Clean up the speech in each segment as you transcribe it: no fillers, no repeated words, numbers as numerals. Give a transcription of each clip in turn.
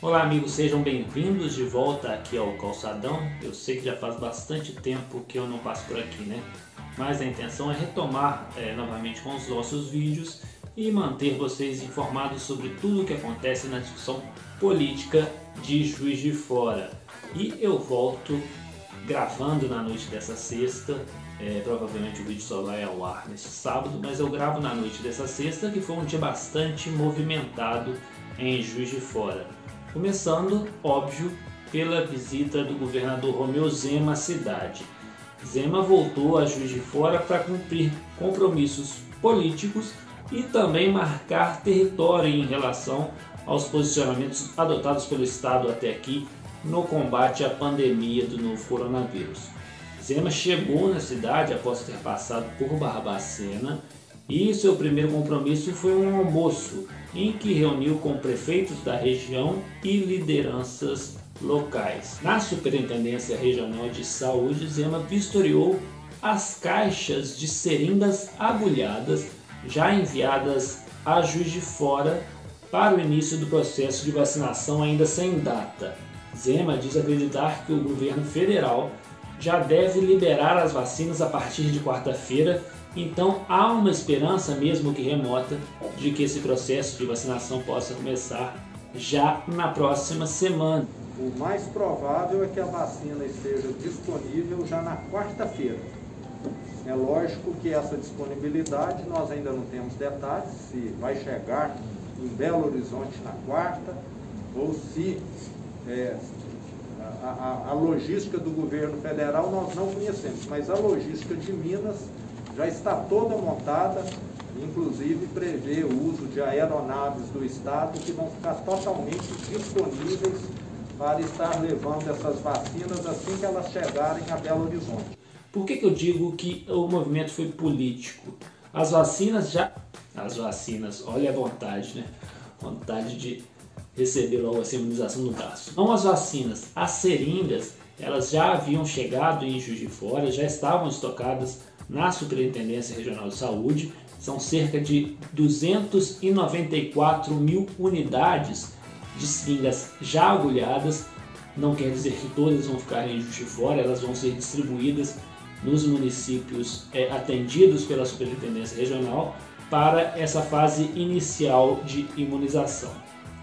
Olá amigos, sejam bem-vindos de volta aqui ao Calçadão. Eu sei que já faz bastante tempo que eu não passo por aqui, né? Mas a intenção é retomar novamente com os nossos vídeos e manter vocês informados sobre tudo o que acontece na discussão política de Juiz de Fora. E eu volto gravando na noite dessa sexta, provavelmente o vídeo só vai ao ar neste sábado, mas eu gravo na noite dessa sexta, que foi um dia bastante movimentado em Juiz de Fora. Começando, óbvio, pela visita do governador Romeu Zema à cidade. Zema voltou a Juiz de Fora para cumprir compromissos políticos e também marcar território em relação aos posicionamentos adotados pelo Estado até aqui no combate à pandemia do novo coronavírus. Zema chegou na cidade após ter passado por Barbacena e seu primeiro compromisso foi um almoço em que reuniu com prefeitos da região e lideranças locais. Na Superintendência Regional de Saúde, Zema vistoriou as caixas de seringas agulhadas já enviadas a Juiz de Fora para o início do processo de vacinação ainda sem data. Zema diz acreditar que o governo federal já deve liberar as vacinas a partir de quarta-feira, então há uma esperança, mesmo que remota, de que esse processo de vacinação possa começar já na próxima semana. O mais provável é que a vacina esteja disponível já na quarta-feira. É lógico que essa disponibilidade nós ainda não temos detalhes, se vai chegar em Belo Horizonte na quarta ou se a logística do governo federal nós não conhecemos, mas a logística de Minas já está toda montada, inclusive prevê o uso de aeronaves do Estado que vão ficar totalmente disponíveis para estar levando essas vacinas assim que elas chegarem a Belo Horizonte. Por que eu digo que o movimento foi político? As vacinas, olha a vontade, né? Vontade de receber logo essa imunização no braço. Não as vacinas, as seringas, elas já haviam chegado em Juiz de Fora, já estavam estocadas na Superintendência Regional de Saúde. São cerca de 294 mil unidades de seringas já agulhadas. Não quer dizer que todas vão ficar em Juiz de Fora, elas vão ser distribuídas nos municípios atendidos pela Superintendência Regional para essa fase inicial de imunização.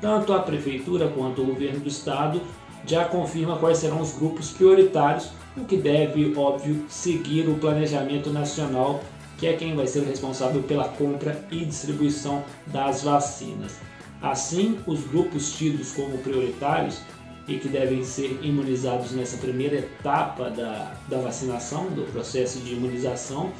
Tanto a Prefeitura quanto o Governo do Estado já confirma quais serão os grupos prioritários, o que deve, óbvio, seguir o planejamento nacional, que é quem vai ser responsável pela compra e distribuição das vacinas. Assim, os grupos tidos como prioritários e que devem ser imunizados nessa primeira etapa da vacinação, do processo de imunização,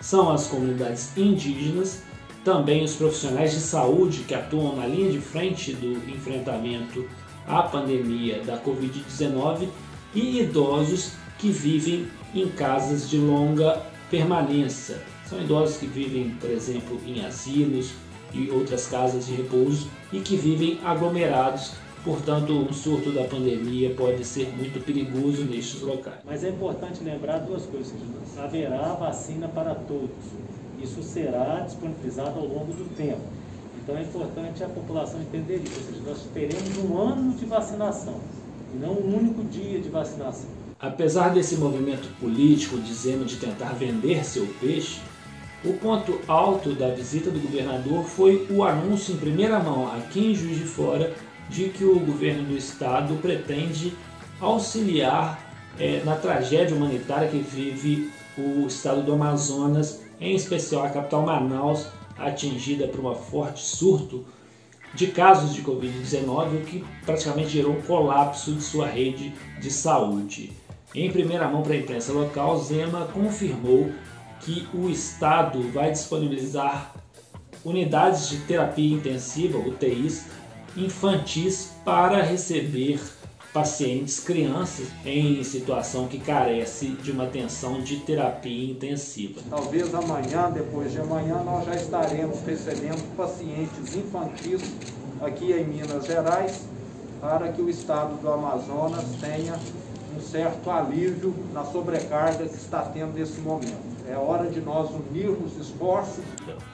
são as comunidades indígenas, também os profissionais de saúde que atuam na linha de frente do enfrentamento à pandemia da Covid-19 e idosos que vivem em casas de longa permanência. São idosos que vivem, por exemplo, em asilos e outras casas de repouso e que vivem aglomerados. Portanto, um surto da pandemia pode ser muito perigoso nestes locais. Mas é importante lembrar duas coisas. Haverá vacina para todos. Isso será disponibilizado ao longo do tempo. Então é importante a população entender isso. Ou seja, nós teremos um ano de vacinação e não um único dia de vacinação. Apesar desse movimento político de Zema de tentar vender seu peixe, o ponto alto da visita do governador foi o anúncio em primeira mão aqui em Juiz de Fora de que o governo do estado pretende auxiliar na tragédia humanitária que vive o estado do Amazonas, em especial a capital Manaus, atingida por um forte surto de casos de Covid-19, o que praticamente gerou um colapso de sua rede de saúde. Em primeira mão para a imprensa local, Zema confirmou que o estado vai disponibilizar unidades de terapia intensiva, UTIs, infantis para receber pacientes, crianças em situação que carece de uma atenção de terapia intensiva. Talvez amanhã, depois de amanhã, nós já estaremos recebendo pacientes infantis aqui em Minas Gerais para que o estado do Amazonas tenha um certo alívio na sobrecarga que está tendo nesse momento. É hora de nós unirmos esforços.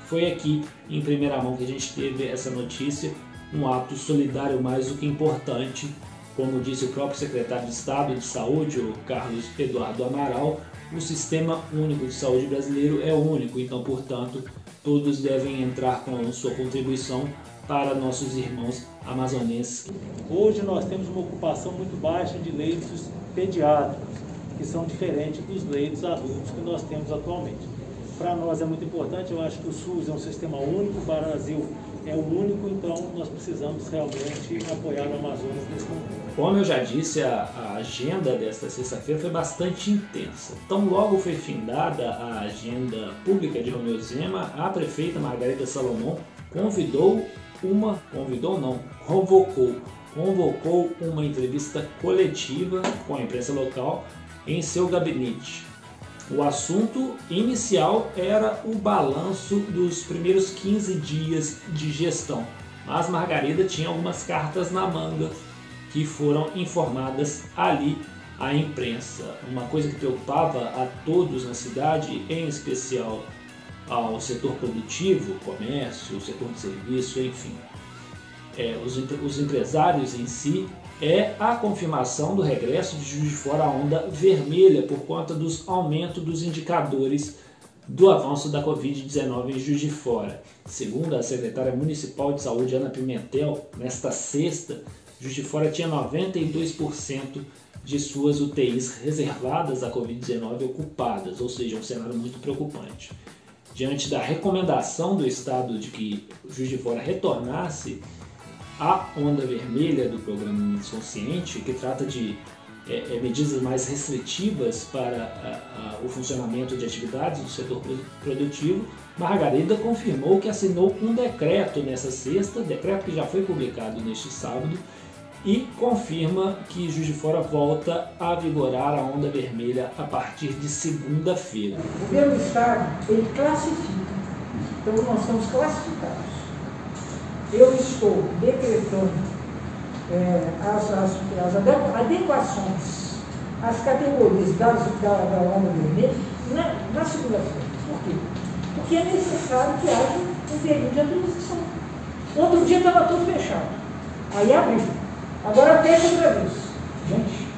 Foi aqui, em primeira mão, que a gente teve essa notícia um ato solidário mais do que importante. Como disse o próprio secretário de Estado de Saúde, o Carlos Eduardo Amaral, o Sistema Único de Saúde brasileiro é único, então, portanto, todos devem entrar com sua contribuição para nossos irmãos amazonenses. Hoje nós temos uma ocupação muito baixa de leitos pediátricos, que são diferentes dos leitos adultos que nós temos atualmente. Para nós é muito importante, eu acho que o SUS é um sistema único, o Brasil é o único, então nós precisamos realmente apoiar o Amazonas nesse momento. Como eu já disse, a agenda desta sexta-feira foi bastante intensa. Tão logo foi findada a agenda pública de Romeu Zema, a prefeita Margarida Salomão convocou uma entrevista coletiva com a imprensa local em seu gabinete. O assunto inicial era o balanço dos primeiros 15 dias de gestão, mas Margarida tinha algumas cartas na manga que foram informadas ali à imprensa. Uma coisa que preocupava a todos na cidade, em especial ao setor produtivo, comércio, setor de serviço, enfim, os empresários em si, é a confirmação do regresso de Juiz de Fora à onda vermelha por conta dos aumentos dos indicadores do avanço da Covid-19 em Juiz de Fora. Segundo a secretária municipal de saúde, Ana Pimentel, nesta sexta, Juiz de Fora tinha 92% de suas UTIs reservadas à Covid-19 ocupadas, ou seja, um cenário muito preocupante. Diante da recomendação do Estado de que Juiz de Fora retornasse à onda vermelha do programa Unidos Consciente, que trata de medidas mais restritivas para o funcionamento de atividades do setor produtivo, Margarida confirmou que assinou um decreto nessa sexta, decreto que já foi publicado neste sábado, e confirma que Juiz de Fora volta a vigorar a onda vermelha a partir de segunda-feira. O governo do Estado, ele classifica, então nós estamos classificados. Eu estou decretando as adequações às categorias da onda vermelha na segunda-feira. Por quê? Porque é necessário que haja um período de transição. Outro dia estava tudo fechado. Aí abriu. Agora fecha outra vez. Gente,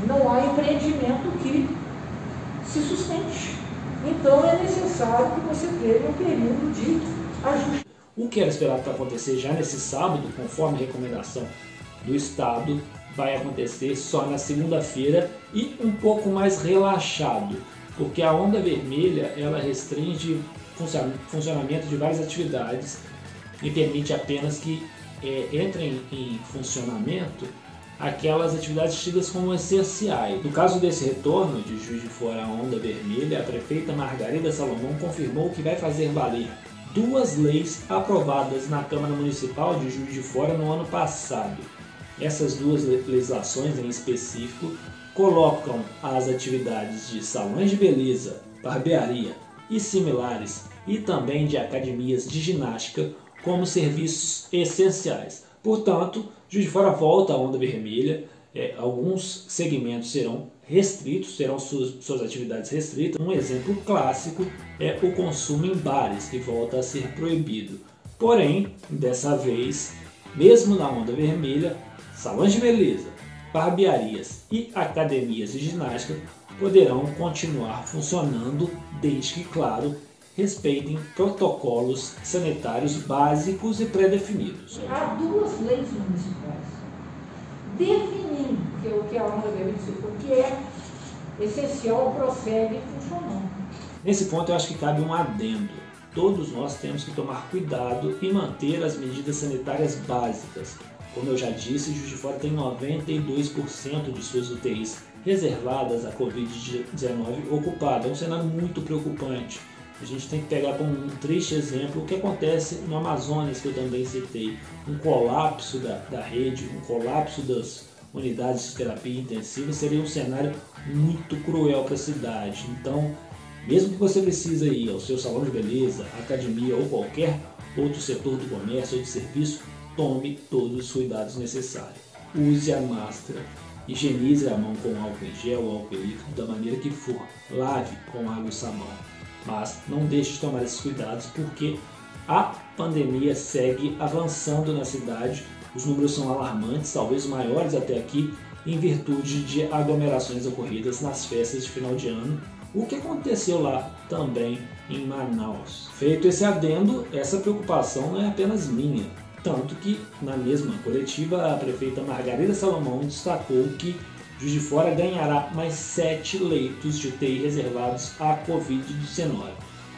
não há empreendimento que se sustente. Então é necessário que você tenha um período de ajuste. O que era esperado para acontecer já nesse sábado, conforme a recomendação do Estado, vai acontecer só na segunda-feira e um pouco mais relaxado, porque a onda vermelha ela restringe funcionamento de várias atividades e permite apenas que entrem em funcionamento aquelas atividades tidas como essenciais. No caso desse retorno de Juiz de Fora à onda vermelha, a prefeita Margarida Salomão confirmou que vai fazer valer duas leis aprovadas na Câmara Municipal de Juiz de Fora no ano passado. Essas duas legislações em específico colocam as atividades de salões de beleza, barbearia e similares e também de academias de ginástica como serviços essenciais. Portanto, Juiz de Fora volta à onda vermelha, alguns segmentos serão restritos, terão suas atividades restritas. Um exemplo clássico é o consumo em bares, que volta a ser proibido. Porém, dessa vez, mesmo na onda vermelha, salões de beleza, barbearias e academias de ginástica poderão continuar funcionando, desde que, claro, respeitem protocolos sanitários básicos e pré-definidos. Há duas leis municipais definindo o que é a onda vermelha, o que é essencial, prossegue funcionando. Nesse ponto eu acho que cabe um adendo. Todos nós temos que tomar cuidado e manter as medidas sanitárias básicas. Como eu já disse, Juiz de Fora tem 92% de suas UTIs reservadas à Covid-19 ocupadas. É um cenário muito preocupante. A gente tem que pegar como um triste exemplo o que acontece no Amazonas, que eu também citei. Um colapso da rede, um colapso das unidades de terapia intensiva seria um cenário muito cruel para a cidade. Então, mesmo que você precise ir ao seu salão de beleza, academia ou qualquer outro setor do comércio ou de serviço, tome todos os cuidados necessários. Use a máscara, higienize a mão com álcool em gel ou álcool líquido da maneira que for, lave com água e sabão. Mas não deixe de tomar esses cuidados porque A pandemia segue avançando na cidade, os números são alarmantes, talvez maiores até aqui, em virtude de aglomerações ocorridas nas festas de final de ano, o que aconteceu lá também em Manaus. Feito esse adendo, essa preocupação não é apenas minha, tanto que na mesma coletiva a prefeita Margarida Salomão destacou que Juiz de Fora ganhará mais 7 leitos de UTI reservados à Covid-19.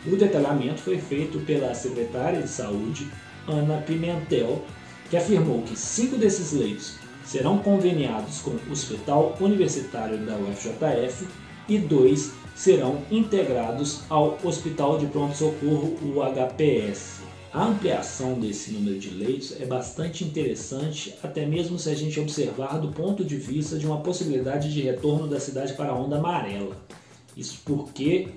O detalhamento foi feito pela secretária de Saúde, Ana Pimentel, que afirmou que 5 desses leitos serão conveniados com o Hospital Universitário da UFJF e 2 serão integrados ao Hospital de Pronto-Socorro, o HPS. A ampliação desse número de leitos é bastante interessante, até mesmo se a gente observar do ponto de vista de uma possibilidade de retorno da cidade para a onda amarela. Isso porque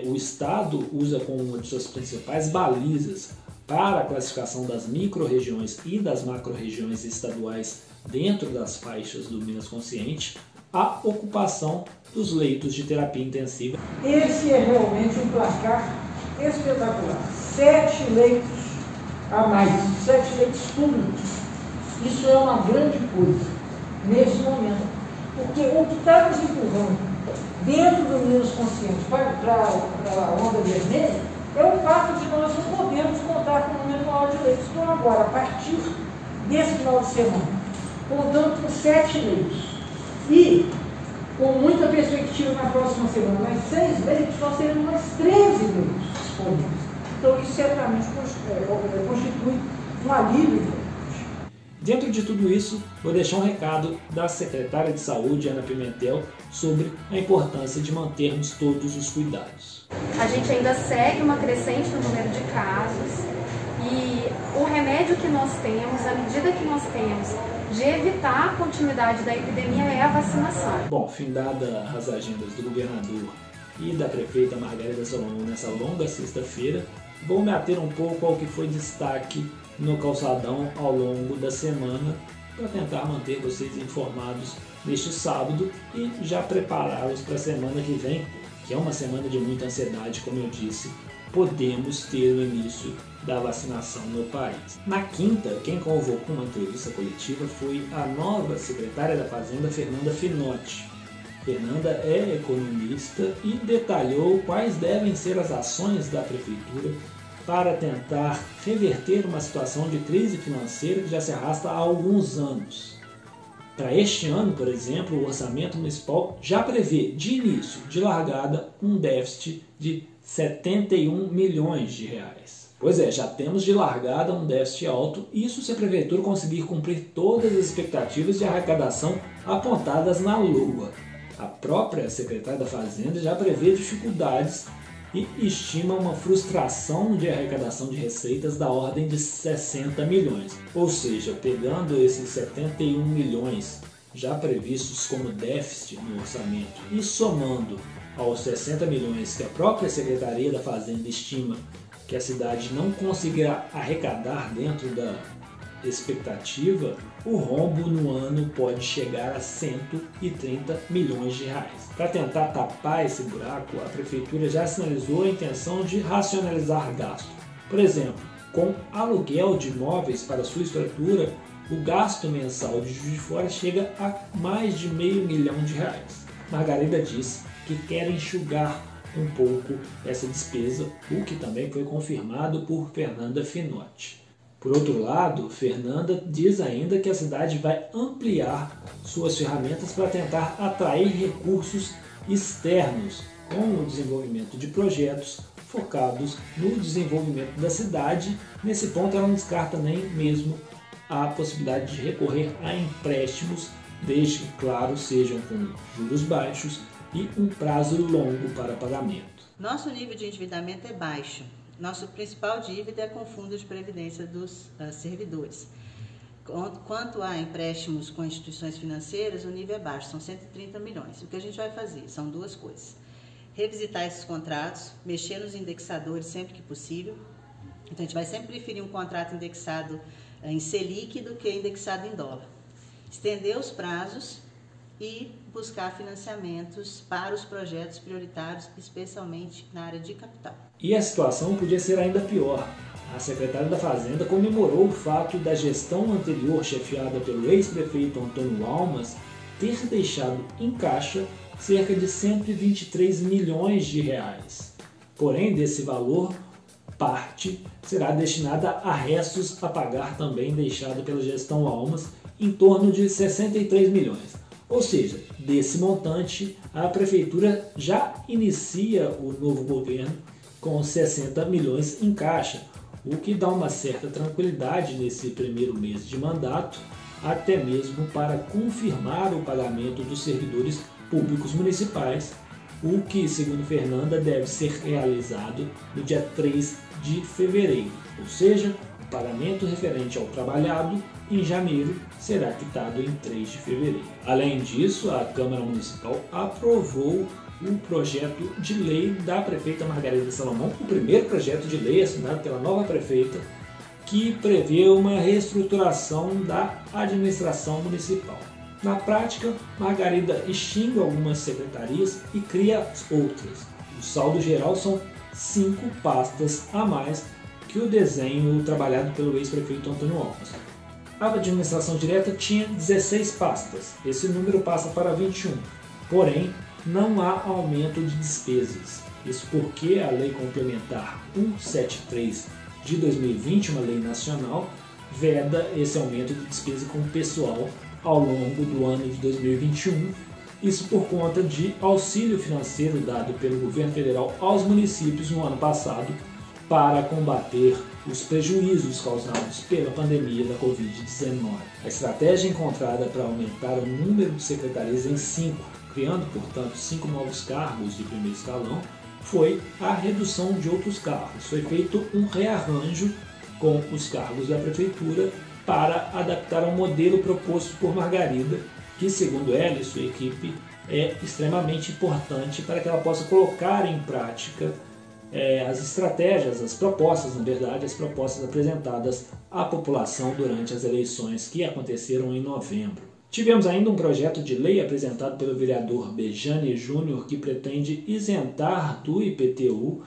o Estado usa como uma de suas principais balizas para a classificação das micro-regiões e das macro-regiões estaduais dentro das faixas do Minas Consciente a ocupação dos leitos de terapia intensiva. Esse é realmente um placar espetacular. 7 leitos a mais, 7 leitos públicos. Isso é uma grande coisa nesse momento. Porque o que está nos empurrando dentro do Minas Consciente para a onda vermelha é o fato de nós não podemos contar com um número maior de leitos. Então agora, a partir desse final de semana, contando com 7 leitos e com muita perspectiva na próxima semana, mais 6 leitos, nós teremos mais 13 leitos disponíveis. Então isso certamente constitui um alívio. Dentro de tudo isso, vou deixar um recado da secretária de Saúde, Ana Pimentel, sobre a importância de mantermos todos os cuidados. A gente ainda segue uma crescente no número de casos e o remédio que nós temos, a medida que nós temos de evitar a continuidade da epidemia é a vacinação. Bom, findada as agendas do governador e da prefeita Margarida Salomão nessa longa sexta-feira, vou me ater um pouco ao que foi destaque no calçadão ao longo da semana para tentar manter vocês informados neste sábado e já prepará-los para a semana que vem, que é uma semana de muita ansiedade, como eu disse. Podemos ter o início da vacinação no país. Na quinta, quem convocou uma entrevista coletiva foi a nova secretária da Fazenda, Fernanda Finotti. Fernanda é economista e detalhou quais devem ser as ações da Prefeitura para tentar reverter uma situação de crise financeira que já se arrasta há alguns anos. Para este ano, por exemplo, o orçamento municipal já prevê, de início, de largada, um déficit de 71 milhões de reais. Pois é, já temos de largada um déficit alto, isso se a Prefeitura conseguir cumprir todas as expectativas de arrecadação apontadas na LOA. A própria secretária da Fazenda já prevê dificuldades e estima uma frustração de arrecadação de receitas da ordem de 60 milhões. Ou seja, pegando esses 71 milhões já previstos como déficit no orçamento e somando aos 60 milhões que a própria Secretaria da Fazenda estima que a cidade não conseguirá arrecadar dentro da expectativa, o rombo no ano pode chegar a 130 milhões de reais. Para tentar tapar esse buraco, a Prefeitura já sinalizou a intenção de racionalizar gasto. Por exemplo, com aluguel de imóveis para sua estrutura, o gasto mensal de Juiz de Fora chega a mais de R$500 mil. Margarida diz que quer enxugar um pouco essa despesa, o que também foi confirmado por Fernanda Finotti. Por outro lado, Fernanda diz ainda que a cidade vai ampliar suas ferramentas para tentar atrair recursos externos com o desenvolvimento de projetos focados no desenvolvimento da cidade. Nesse ponto, ela não descarta nem mesmo a possibilidade de recorrer a empréstimos, desde que, claro, sejam com juros baixos e um prazo longo para pagamento. Nosso nível de endividamento é baixo. Nossa principal dívida é com o fundo de previdência dos servidores. Quanto a empréstimos com instituições financeiras, o nível é baixo, são 130 milhões. O que a gente vai fazer? São duas coisas. Revisitar esses contratos, mexer nos indexadores sempre que possível. Então, a gente vai sempre preferir um contrato indexado em Selic do que indexado em dólar. Estender os prazos e buscar financiamentos para os projetos prioritários, especialmente na área de capital. E a situação podia ser ainda pior. A secretária da Fazenda comemorou o fato da gestão anterior, chefiada pelo ex-prefeito Antônio Almas, ter deixado em caixa cerca de 123 milhões de reais. Porém, desse valor, parte será destinada a restos a pagar também deixado pela gestão Almas, em torno de 63 milhões. Ou seja, desse montante, a Prefeitura já inicia o novo governo com 60 milhões em caixa, o que dá uma certa tranquilidade nesse primeiro mês de mandato, até mesmo para confirmar o pagamento dos servidores públicos municipais, o que, segundo Fernanda, deve ser realizado no dia 3 de fevereiro, ou seja, o pagamento referente ao trabalhado em janeiro será quitado em 3 de fevereiro. Além disso, a Câmara Municipal aprovou um projeto de lei da prefeita Margarida Salomão, o primeiro projeto de lei assinado pela nova prefeita, que prevê uma reestruturação da administração municipal. Na prática, Margarida extingue algumas secretarias e cria outras. O saldo geral são 5 pastas a mais que o desenho trabalhado pelo ex-prefeito Antônio Almas. A administração direta tinha 16 pastas, esse número passa para 21, porém não há aumento de despesas. Isso porque a Lei Complementar 173 de 2020, uma lei nacional, veda esse aumento de despesa com o pessoal ao longo do ano de 2021, isso por conta de auxílio financeiro dado pelo governo federal aos municípios no ano passado para combater os prejuízos causados pela pandemia da Covid-19. A estratégia encontrada para aumentar o número de secretarias em 5, criando, portanto, 5 novos cargos de primeiro escalão, foi a redução de outros cargos. Foi feito um rearranjo com os cargos da prefeitura para adaptar ao modelo proposto por Margarida, que, segundo ela e sua equipe, é extremamente importante para que ela possa colocar em prática as estratégias, as propostas, na verdade, as propostas apresentadas à população durante as eleições que aconteceram em novembro. Tivemos ainda um projeto de lei apresentado pelo vereador Bejane Júnior que pretende isentar do IPTU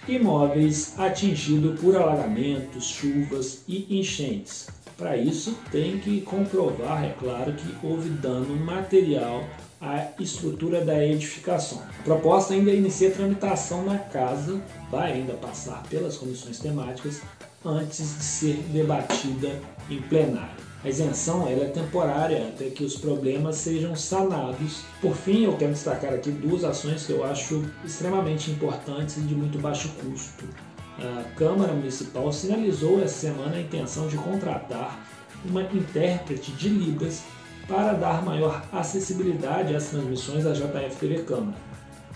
imóveis atingidos por alagamentos, chuvas e enchentes. Para isso, tem que comprovar, é claro, que houve dano material à estrutura da edificação. A proposta ainda inicia tramitação na casa, vai ainda passar pelas comissões temáticas antes de ser debatida em plenário. A isenção ela é temporária até que os problemas sejam sanados. Por fim, eu quero destacar aqui 2 ações que eu acho extremamente importantes e de muito baixo custo. A Câmara Municipal sinalizou essa semana a intenção de contratar uma intérprete de Libras para dar maior acessibilidade às transmissões da JF TV Câmara.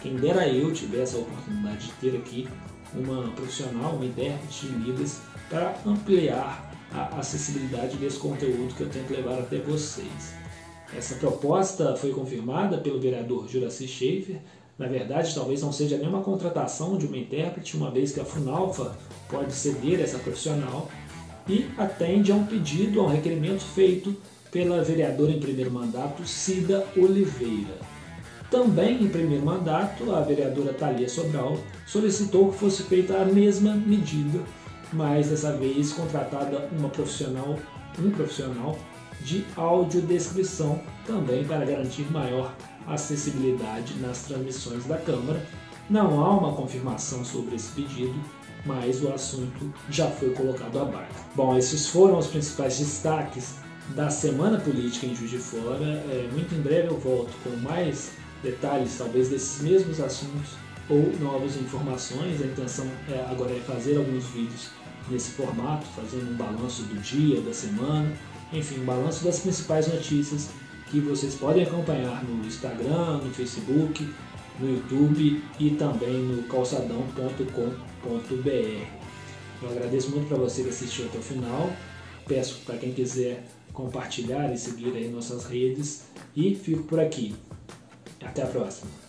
Quem dera eu tivesse a oportunidade de ter aqui uma profissional, uma intérprete de Libras, para ampliar a acessibilidade desse conteúdo que eu tento levar até vocês. Essa proposta foi confirmada pelo vereador Juraci Schaefer. Na verdade, talvez não seja nem uma contratação de uma intérprete, uma vez que a Funalfa pode ceder essa profissional, e atende a um pedido, a um requerimento feito pela vereadora em primeiro mandato, Cida Oliveira. Também em primeiro mandato, a vereadora Thalia Sobral solicitou que fosse feita a mesma medida, mas dessa vez contratada um profissional de audiodescrição, também para garantir maior acessibilidade nas transmissões da Câmara. Não há uma confirmação sobre esse pedido, mas o assunto já foi colocado abaixo. Bom, esses foram os principais destaques da Semana Política em Juiz de Fora. Muito em breve eu volto com mais detalhes, talvez desses mesmos assuntos ou novas informações. A intenção agora é fazer alguns vídeos nesse formato, fazendo um balanço do dia, da semana, enfim, um balanço das principais notícias que vocês podem acompanhar no Instagram, no Facebook, no YouTube e também no calçadão.com.br. Eu agradeço muito para você que assistiu até o final. Peço para quem quiser compartilhar e seguir aí nossas redes e fico por aqui. Até a próxima.